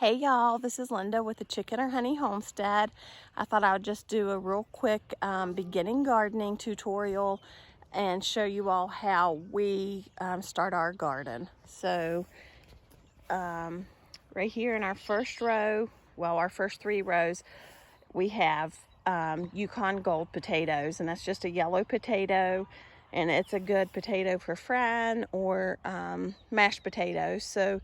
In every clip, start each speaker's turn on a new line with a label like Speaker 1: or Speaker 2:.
Speaker 1: Hey y'all, this is Linda with the Chicken or Honey Homestead. I thought I would just do a real quick beginning gardening tutorial and show you all how we start our garden. So right here in our first row, well, our first 3 rows, we have Yukon Gold potatoes, and that's just a yellow potato, and it's a good potato for frying or mashed potatoes. So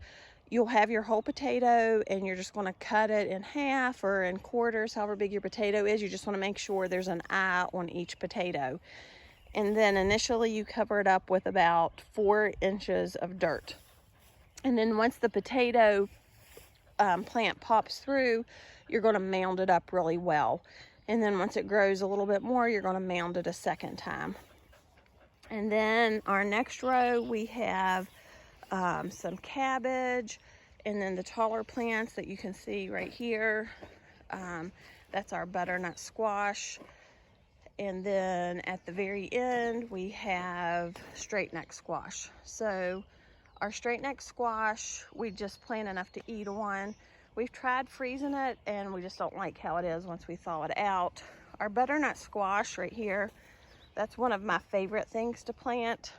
Speaker 1: you'll have your whole potato and you're just going to cut it in half or in quarters, however big your potato is. You just want to make sure there's an eye on each potato. And then initially you cover it up with about 4 inches of dirt. And then once the potato plant pops through, you're going to mound it up really well. And then once it grows a little bit more, you're going to mound it a second time. And then our next row, we have some cabbage, and then the taller plants that you can see right here, that's our butternut squash. And then at the very end we have straight neck squash. So our straight neck squash, we just plant enough to eat on. We've tried freezing it and we just don't like how it is once we thaw it out. Our butternut squash right here, that's one of my favorite things to plant.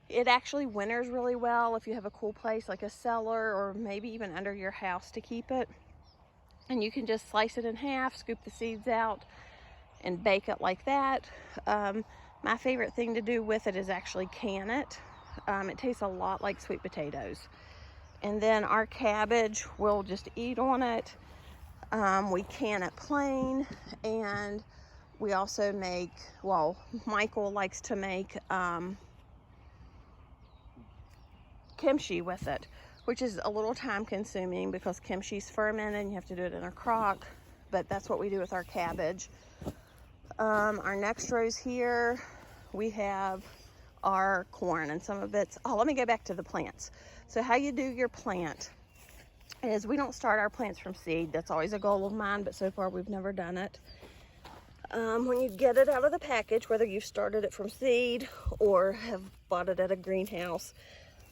Speaker 1: It actually winters really well if you have a cool place like a cellar or maybe even under your house to keep it. And you can just slice it in half, scoop the seeds out, and bake it like that. My favorite thing to do with it is actually can it. It tastes a lot like sweet potatoes. And then our cabbage, we'll just eat on it. We can it plain, and we also make, well, Michael likes to make kimchi with it, which is a little time consuming because kimchi's fermented and you have to do it in a crock, but that's what we do with our cabbage. Our next rows here, we have our corn, and some of it's, let me go back to the plants. So how you do your plant is, we don't start our plants from seed. That's always a goal of mine, but so far we've never done it. When you get it out of the package, whether you've started it from seed or have bought it at a greenhouse,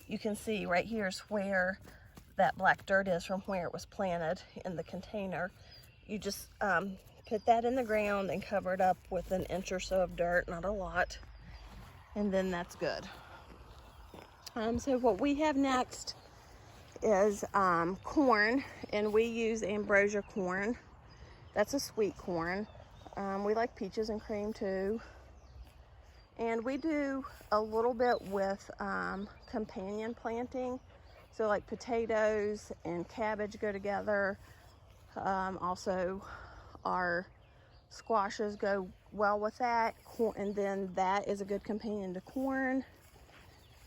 Speaker 1: you can see right here is where that black dirt is from where it was planted in the container. You just put that in the ground and cover it up with an inch or so of dirt, not a lot, and then that's good. So what we have next is corn, and we use ambrosia corn. That's a sweet corn. We like peaches and cream too. And we do a little bit with companion planting. So like potatoes and cabbage go together. Also our squashes go well with that. And then that is a good companion to corn.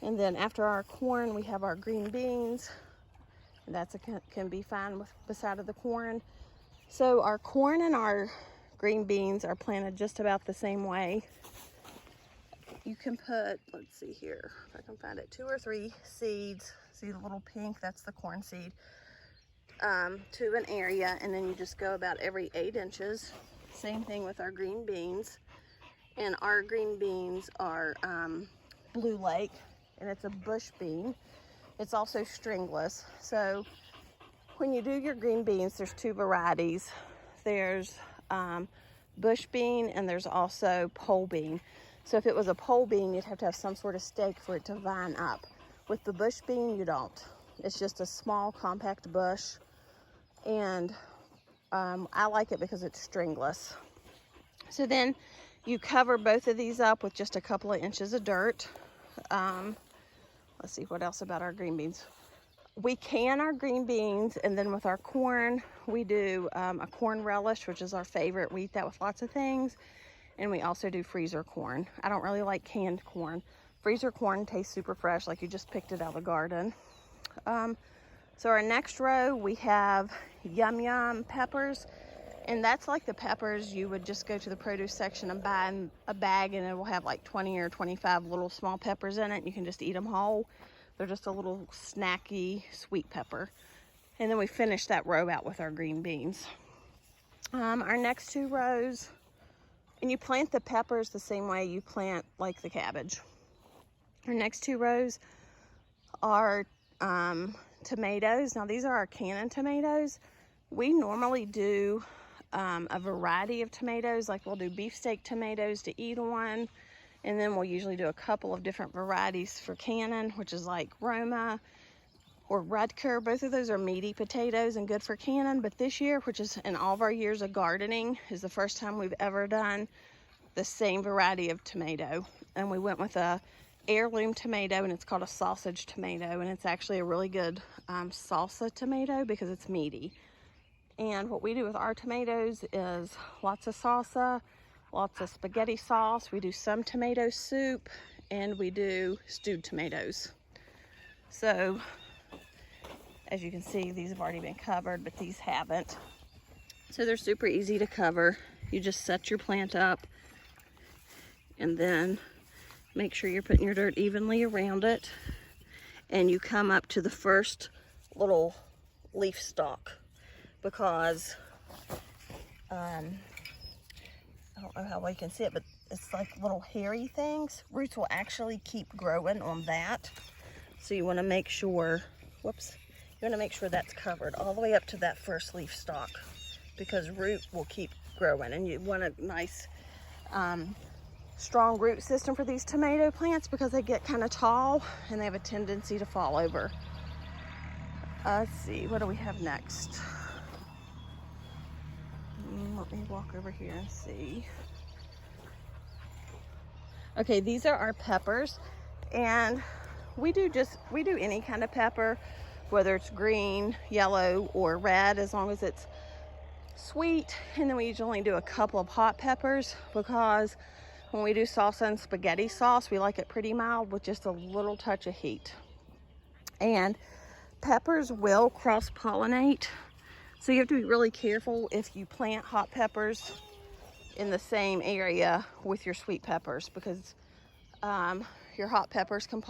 Speaker 1: And then after our corn, we have our green beans. And that's can be fine with beside of the corn. So our corn and our green beans are planted just about the same way. You can put, let's see here, if I can find it, 2 or 3 seeds. See the little pink, that's the corn seed, to an area, and then you just go about every 8 inches. Same thing with our green beans. And our green beans are Blue Lake, and it's a bush bean. It's also stringless. So when you do your green beans, there's 2 varieties. There's bush bean, and there's also pole bean. So if it was a pole bean, you'd have to have some sort of stake for it to vine up. With the bush bean, you don't. It's just a small, compact bush. And I like it because it's stringless. So then you cover both of these up with just a couple of inches of dirt. Let's see what else about our green beans. We can our green beans, and then with our corn, we do a corn relish, which is our favorite. We eat that with lots of things. And we also do freezer corn. I don't really like canned corn. Freezer corn tastes super fresh, like you just picked it out of the garden. So our next row, we have Yum Yum peppers. And that's like the peppers you would just go to the produce section and buy in a bag, and it will have like 20 or 25 little small peppers in it. You can just eat them whole. They're just a little snacky sweet pepper. And then we finish that row out with our green beans. Our next 2 rows, and you plant the peppers the same way you plant like the cabbage. Our next 2 rows are tomatoes. Now these are our cannon tomatoes. We normally do a variety of tomatoes, like we'll do beefsteak tomatoes to eat on, and then we'll usually do a couple of different varieties for cannon, which is like Roma or Rutger. Both of those are meaty potatoes and good for cannon, but this year, which is in all of our years of gardening, is the first time we've ever done the same variety of tomato. And we went with a heirloom tomato, and it's called a sausage tomato, and it's actually a really good salsa tomato because it's meaty. And what we do with our tomatoes is lots of salsa, lots of spaghetti sauce. We do some tomato soup, and we do stewed tomatoes. So as you can see, these have already been covered, but these haven't. So they're super easy to cover. You just set your plant up, and then make sure you're putting your dirt evenly around it, and you come up to the first little leaf stalk, because I don't know how well you can see it, but it's like little hairy things. Roots will actually keep growing on that. So you want to make sure, you want to make sure that's covered all the way up to that first leaf stalk, because root will keep growing, and you want a nice strong root system for these tomato plants because they get kind of tall and they have a tendency to fall over. Let's see, what do we have next? Let me walk over here and see. Okay, these are our peppers, and we do any kind of pepper, whether it's green, yellow, or red, as long as it's sweet. And then we usually do a couple of hot peppers, because when we do salsa and spaghetti sauce, we like it pretty mild with just a little touch of heat. And peppers will cross-pollinate, so you have to be really careful if you plant hot peppers in the same area with your sweet peppers, because your hot peppers can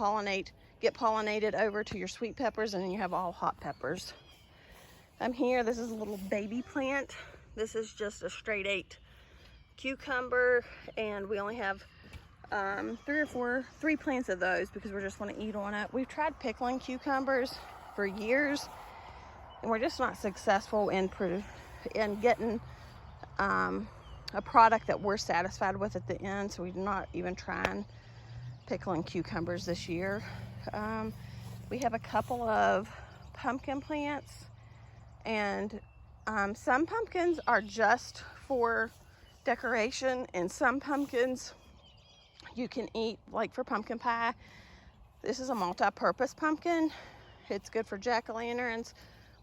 Speaker 1: get pollinated over to your sweet peppers, and then you have all hot peppers. Here, this is a little baby plant. This is just a straight 8 cucumber, and we only have 3 plants of those because we just want to eat on it. We've tried pickling cucumbers for years, and we're just not successful in getting a product that we're satisfied with at the end, so we're not even trying pickling cucumbers this year. We have a couple of pumpkin plants, and some pumpkins are just for decoration, and some pumpkins you can eat, like for pumpkin pie. This is a multi-purpose pumpkin. It's good for jack-o'-lanterns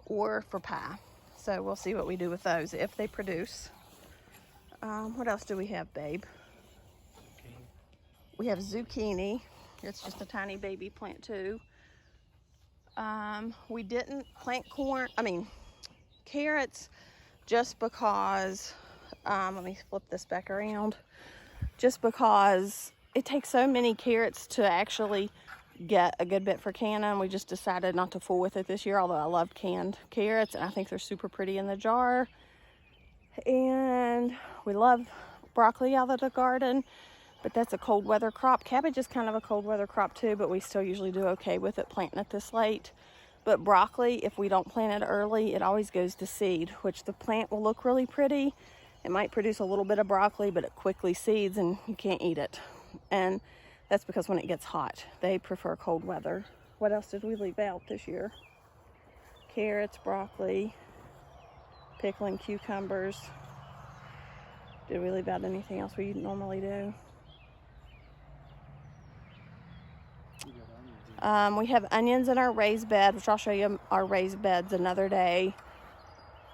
Speaker 1: or for pie. So we'll see what we do with those if they produce. What else do we have, babe? We have zucchini. It's just a tiny baby plant too. We didn't plant carrots, just because, let me flip this back around, just because it takes so many carrots to actually get a good bit for canning. We just decided not to fool with it this year, although I loved canned carrots, and I think they're super pretty in the jar. And we love broccoli out of the garden, but that's a cold weather crop. Cabbage is kind of a cold weather crop too, but we still usually do okay with it planting it this late. But broccoli, if we don't plant it early, it always goes to seed, which the plant will look really pretty. It might produce a little bit of broccoli, but it quickly seeds and you can't eat it. And that's because when it gets hot, they prefer cold weather. What else did we leave out this year? Carrots, broccoli, pickling cucumbers. Did we leave out anything else we normally do? We have onions in our raised bed, which I'll show you our raised beds another day.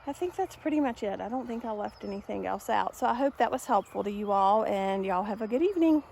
Speaker 1: I think that's pretty much it. I don't think I left anything else out. So I hope that was helpful to you all, and y'all have a good evening.